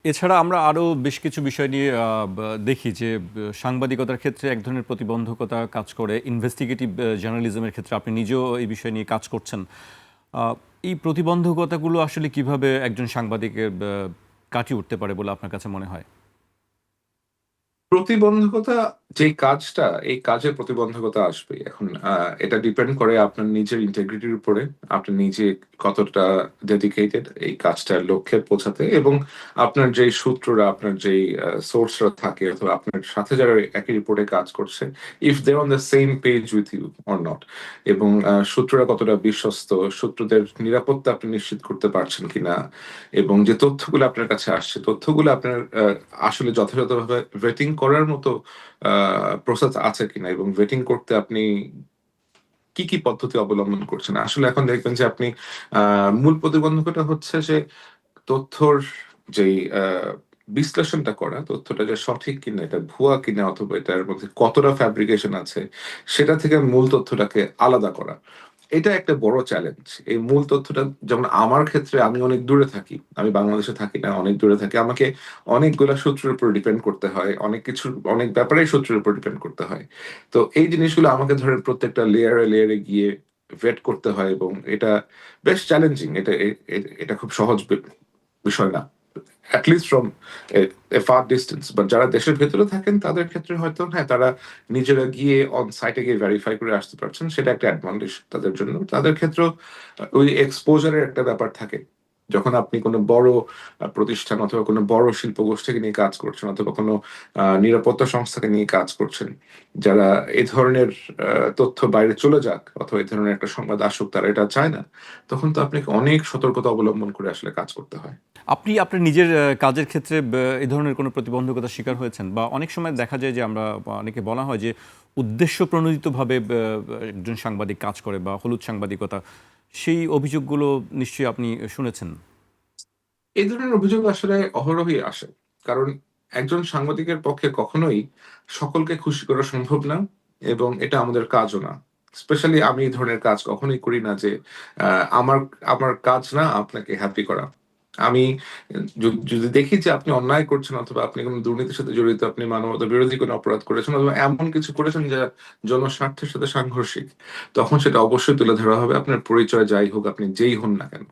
এছাড়া আমরা আরও বেশ কিছু বিষয় নিয়ে দেখি যে সাংবাদিকতার ক্ষেত্রে এক ধরনের প্রতিবন্ধকতা কাজ করে। ইনভেস্টিগেটিভ জার্নালিজমের ক্ষেত্রে আপনি নিজেও এই বিষয় নিয়ে কাজ করছেন। এই প্রতিবন্ধকতাগুলো আসলে কিভাবে একজন সাংবাদিকের কাটিয়ে উঠতে পারে বলে আপনার কাছে মনে হয়? প্রতিবন্ধকতা যেই কাজটা, এই কাজের প্রতিবন্ধকতা আসবেই। এখন এটা ডিপেন্ড করে আপনার নিজের ইন্টিগ্রিটির উপরে। আপনি নিজে কতটা ডেডিকেটেড এই কাজটার লক্ষ্যে পৌঁছাতে, এবং আপনার যেই সূত্ররা, আপনার যেই সোর্সরা থাকে অথবা আপনার সাথে যারা একই রিপোর্টে কাজ করছে, if they on the same page with you or not, এবং সূত্ররা কতটা বিশ্বস্ত, সূত্রদের নিরাপত্তা আপনি নিশ্চিত করতে পারছেন কিনা, এবং যে তথ্যগুলো আপনার কাছে আসছে, তথ্যগুলো আপনার আসলে যথাযথভাবে ভেটিং করার মতো প্রসেস আছে কিনা, এবং ভেটিং করতে আপনি কি কি পদ্ধতি অবলম্বন করছেন। আসলে এখন দেখবেন যে আপনি মূল প্রতিবন্ধকতা হচ্ছে যে তথ্যর যেই বিশ্লেষণটা করা, তথ্যটা যে সঠিক কিনা, এটা ভুয়া কিনা, অথবা এটার মধ্যে কতটা ফ্যাব্রিকেশন আছে, সেটা থেকে মূল তথ্যটাকে আলাদা করা। এটা একটা বড় চ্যালেঞ্জ। এই মূল তথ্যটা, যেমন আমার ক্ষেত্রে আমি অনেক দূরে থাকি। আমি বাংলাদেশে থাকি না, অনেক দূরে থাকি। আমাকে অনেকগুলা সূত্রের উপর ডিপেন্ড করতে হয়। অনেক ব্যাপারেই সূত্রের উপর ডিপেন্ড করতে হয়। তো এই জিনিসগুলো আমাকে ধরেন প্রত্যেকটা লেয়ারে গিয়ে ভেট করতে হয়, এবং এটা বেশ চ্যালেঞ্জিং। এটা খুব সহজ বিষয় না। at least from a far distance, but যারা দেশের ভেতরে থাকেন তাদের ক্ষেত্রে হয়তো হ্যাঁ, তারা নিজেরা গিয়ে অন সাইটে গিয়ে ভেরিফাই করে আসতে পারছেন, সেটা একটা অ্যাডভান্টেজ তাদের জন্য। তাদের ক্ষেত্রেও ওই এক্সপোজারের একটা ব্যাপার থাকে। যখন আপনি কোনো বড় প্রতিষ্ঠান অথবা কোনো বড় শিল্প গোষ্ঠীকে নিয়ে কাজ করছেন, অথবা কোনো নিরাপত্তা সংস্থাকে নিয়ে কাজ করছেন, যারা এই ধরনের তথ্য বাইরে চলে যাক অথবা এই ধরনের একটা সংবাদ আসুক, তারা এটা চায় না, তখন তো আপনাকে অনেক সতর্কতা অবলম্বন করে আসলে কাজ করতে হয়। আপনি আপনার নিজের কাজের ক্ষেত্রে এই ধরনের কোনো প্রতিবন্ধকতার শিকার হয়েছেন? বা অনেক সময় দেখা যায় যে আমরা বা অনেকে বলা হয় যে উদ্দেশ্য প্রণোদিতভাবে একজন সাংবাদিক কাজ করে বা হলুদ সাংবাদিকতা, সেই অভিযোগগুলো নিশ্চয়ই আপনি শুনেছেন। এই ধরনের অভিযোগ আসলে অহরহই আসে। কারণ একজন সাংবাদিকের পক্ষে কখনোই সকলকে খুশি করা সম্ভব না, এবং এটা আমাদের কাজও না। স্পেশালি আমি এই ধরনের কাজ কখনোই করি না যে আ আমার আমার কাজ না আপনাকে হ্যাপি করা। আমি যদি দেখি যে আপনি অন্যায় করছেন, অথবা আপনি কোন দুর্নীতির সাথে জড়িত, আপনি মানবতা বিরোধী কোনো অপরাধ করেছেন, অথবা এমন কিছু করেছেন যা জনস্বার্থের সাথে সাংঘর্ষিক, তখন সেটা অবশ্যই তুলে ধরা হবে। আপনার পরিচয় যাই হোক, আপনি যেই হন না কেন।